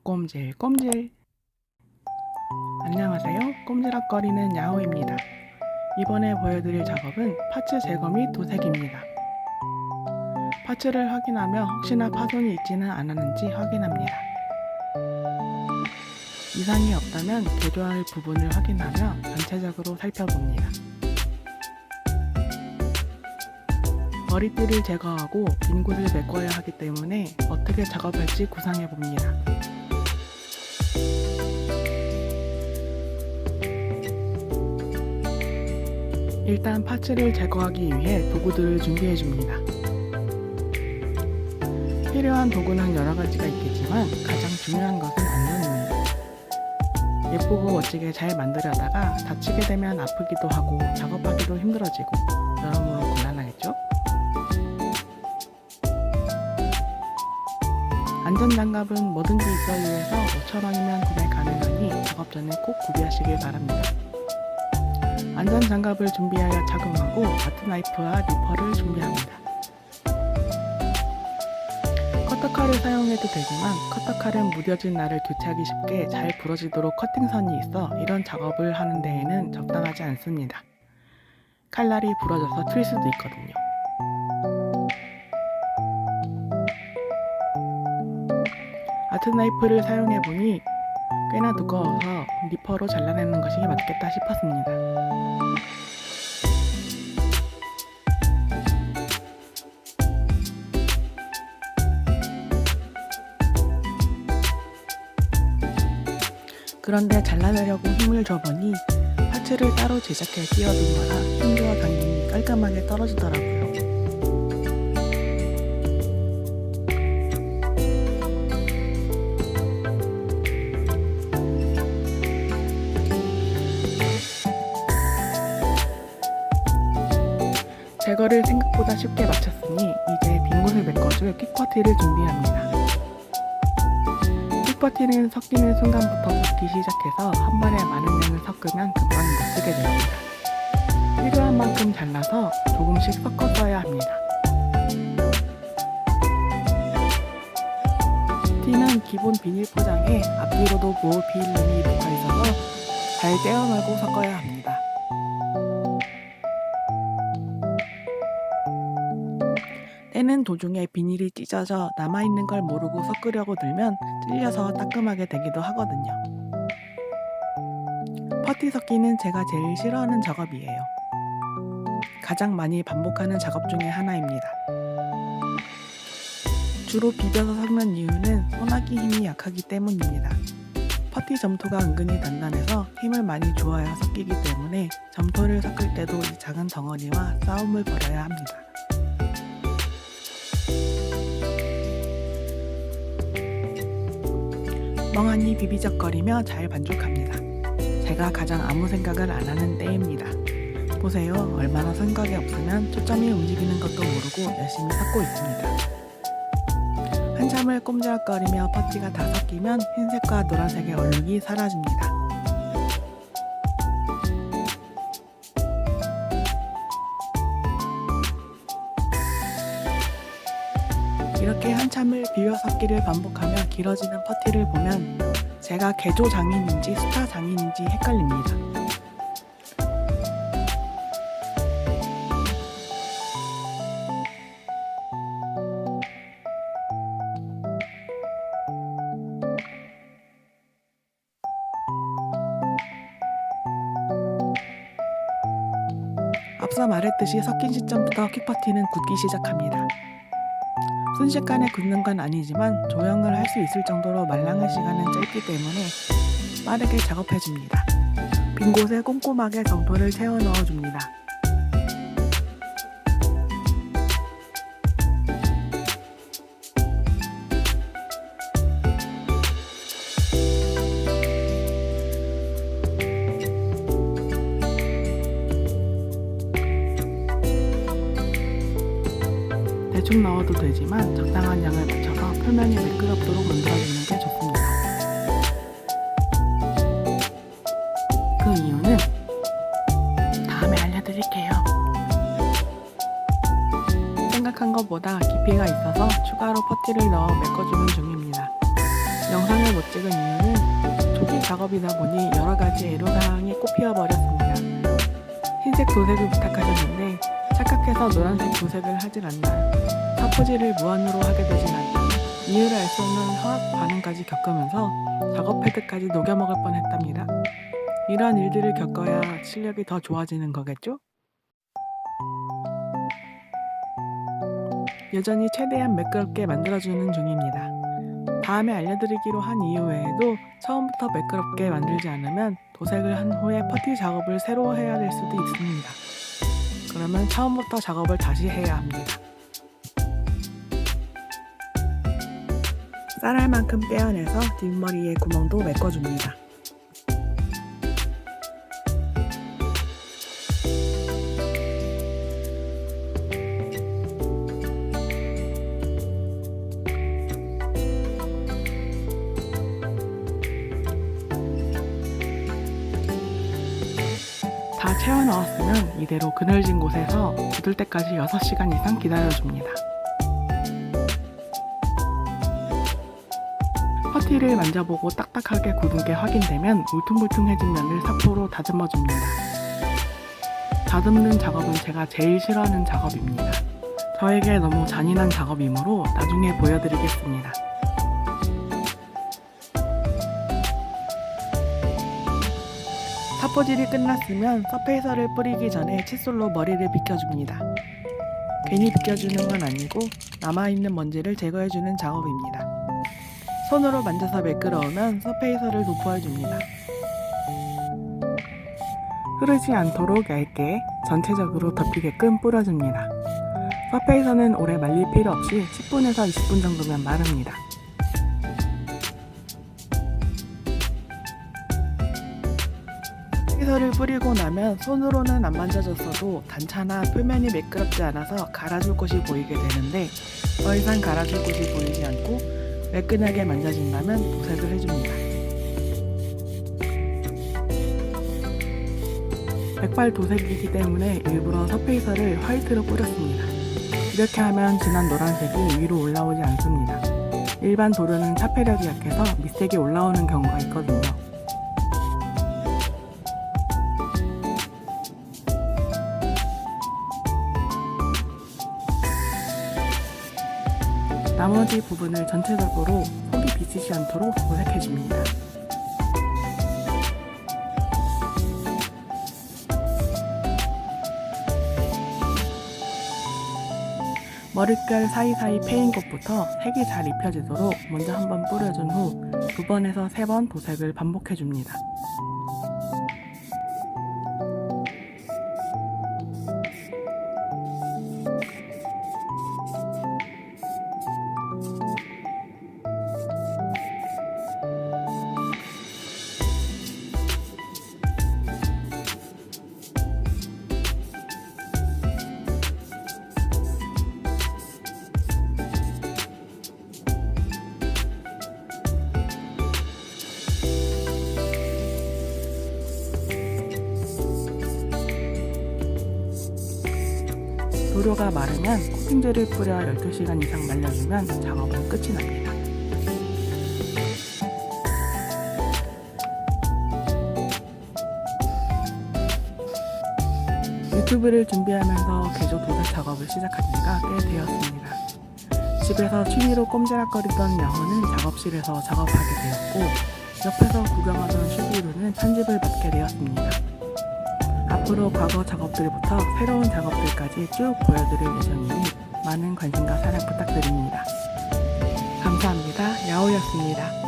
꼼질꼼질. 안녕하세요. 꼼지락거리는 야호입니다. 이번에 보여드릴 작업은 파츠 제거 및 도색입니다. 파츠를 확인하며 혹시나 파손이 있지는 않았는지 확인합니다. 이상이 없다면 개조할 부분을 확인하며 전체적으로 살펴봅니다. 머리띠를 제거하고 빈 곳을 메꿔야 하기 때문에 어떻게 작업할지 구상해봅니다. 일단 파츠를 제거하기 위해 도구들을 준비해줍니다. 필요한 도구는 여러 가지가 있겠지만 가장 중요한 것은 안전입니다. 예쁘고 멋지게 잘 만들려다가 다치게 되면 아프기도 하고 작업하기도 힘들어지고 여러모로 곤란하겠죠? 안전장갑은 뭐든지 있어야 해서 5,000원이면 구매 가능하니 작업 전에 꼭 구비하시길 바랍니다. 안전장갑을 준비하여 착용하고 아트나이프와 니퍼를 준비합니다. 커터칼을 사용해도 되지만 커터칼은 무뎌진 날을 교체하기 쉽게 잘 부러지도록 커팅선이 있어 이런 작업을 하는 데에는 적당하지 않습니다. 칼날이 부러져서 튈 수도 있거든요. 아트나이프를 사용해보니 꽤나 두꺼워서 니퍼로 잘라내는 것이 맞겠다 싶었습니다. 그런데 잘라내려고 힘을 줘보니 파츠를 따로 제작해 끼워둔 거라 힘과 당김이 깔끔하게 떨어지더라고요. 제거를 생각보다 쉽게 마쳤으니 이제 빈 곳을 메꿔줄 퀵퍼티를 준비합니다. 퀵퍼티는 섞이는 순간부터 붓기 시작해서 한 번에 많은 양을 섞으면 금방 못쓰게 됩니다. 필요한 만큼 잘라서 조금씩 섞어 써야 합니다. 티는 기본 비닐 포장에 앞뒤로도 보호 필름이 붙어있어서 잘 떼어내고 섞어야 합니다. 떼는 도중에 비닐이 찢어져 남아있는 걸 모르고 섞으려고 들면 찔려서 따끔하게 되기도 하거든요. 퍼티 섞기는 제가 제일 싫어하는 작업이에요. 가장 많이 반복하는 작업 중에 하나입니다. 주로 비벼서 섞는 이유는 소나기 힘이 약하기 때문입니다. 퍼티 점토가 은근히 단단해서 힘을 많이 주어야 섞이기 때문에 점토를 섞을 때도 이 작은 덩어리와 싸움을 벌여야 합니다. 멍하니 비비적거리며 잘 반죽합니다. 제가 가장 아무 생각을 안 하는 때입니다. 보세요. 얼마나 생각이 없으면 초점이 움직이는 것도 모르고 열심히 섞고 있습니다. 한참을 꼼지락거리며 퍼티가 다 섞이면 흰색과 노란색의 얼룩이 사라집니다. 이렇게 한참을 비벼 섞기를 반복하며 길어지는 퍼티를 보면 제가 개조 장인인지 스타 장인인지 헷갈립니다. 앞서 말했듯이 섞인 시점부터 퀵퍼티는 굳기 시작합니다. 순식간에 굳는 건 아니지만 조형을 할 수 있을 정도로 말랑한 시간은 짧기 때문에 빠르게 작업해줍니다. 빈 곳에 꼼꼼하게 점토를 채워 넣어줍니다. 대충 넣어도 되지만 적당한 양을 맞춰서 표면이 미끄럽도록 만들어주는 게 좋습니다. 그 이유는 다음에 알려드릴게요. 생각한 것보다 깊이가 있어서 추가로 퍼티를 넣어 메꿔주는 중입니다. 영상을 못 찍은 이유는 초기 작업이다 보니 여러 가지 애로사항이 꽃피어 버렸습니다. 흰색 도색을 부탁하셨는데 착각해서 노란색 도색을 하질 않나, 사포질을 무한으로 하게 되진 않나, 이유를 알 수 없는 화학 반응까지 겪으면서 작업 패드까지 녹여먹을 뻔했답니다. 이런 일들을 겪어야 실력이 더 좋아지는 거겠죠? 여전히 최대한 매끄럽게 만들어주는 중입니다. 다음에 알려드리기로 한 이유 외에도 처음부터 매끄럽게 만들지 않으면 도색을 한 후에 퍼티 작업을 새로 해야 될 수도 있습니다. 그러면 처음부터 작업을 다시 해야 합니다. 쌀알 만큼 떼어내서 뒷머리에 구멍도 메꿔줍니다. 다 채워 넣었으면 이대로 그늘진 곳에서 굳을 때까지 6시간 이상 기다려줍니다. 퍼티를 만져보고 딱딱하게 굳은 게 확인되면 울퉁불퉁해진 면을 사포로 다듬어줍니다. 다듬는 작업은 제가 제일 싫어하는 작업입니다. 저에게 너무 잔인한 작업이므로 나중에 보여드리겠습니다. 사포질이 끝났으면 서페이서를 뿌리기 전에 칫솔로 머리를 빗겨줍니다. 괜히 빗겨주는 건 아니고 남아있는 먼지를 제거해주는 작업입니다. 손으로 만져서 매끄러우면 서페이서를 도포해줍니다. 흐르지 않도록 얇게 전체적으로 덮이게끔 뿌려줍니다. 서페이서는 오래 말릴 필요 없이 10분에서 20분 정도면 마릅니다. 서페이서를 뿌리고 나면 손으로는 안 만져졌어도 단차나 표면이 매끄럽지 않아서 갈아줄 곳이 보이게 되는데 더 이상 갈아줄 곳이 보이지 않고 매끈하게 만져진다면 도색을 해줍니다. 백발 도색이기 때문에 일부러 서페이서를 화이트로 뿌렸습니다. 이렇게 하면 진한 노란색이 위로 올라오지 않습니다. 일반 도료는 차폐력이 약해서 밑색이 올라오는 경우가 있거든요. 나머지 부분을 전체적으로 속이 비치지 않도록 도색해줍니다. 머릿결 사이사이 패인 곳부터 색이 잘 입혀지도록 먼저 한번 뿌려준 후 2번에서 3번 도색을 반복해줍니다. 도료가 마르면 코팅제를 뿌려 12시간 이상 말려주면 작업은 끝이 납니다. 유튜브를 준비하면서 개조 도색 작업을 시작한 지가 꽤 되었습니다. 집에서 취미로 꼼지락거리던 야호는 작업실에서 작업하게 되었고 옆에서 구경하던 슈비루는 편집을 맡게 되었습니다. 앞으로 과거 작업들부터 새로운 작업들까지 쭉 보여드릴 예정이니 많은 관심과 사랑 부탁드립니다. 감사합니다. 야호였습니다.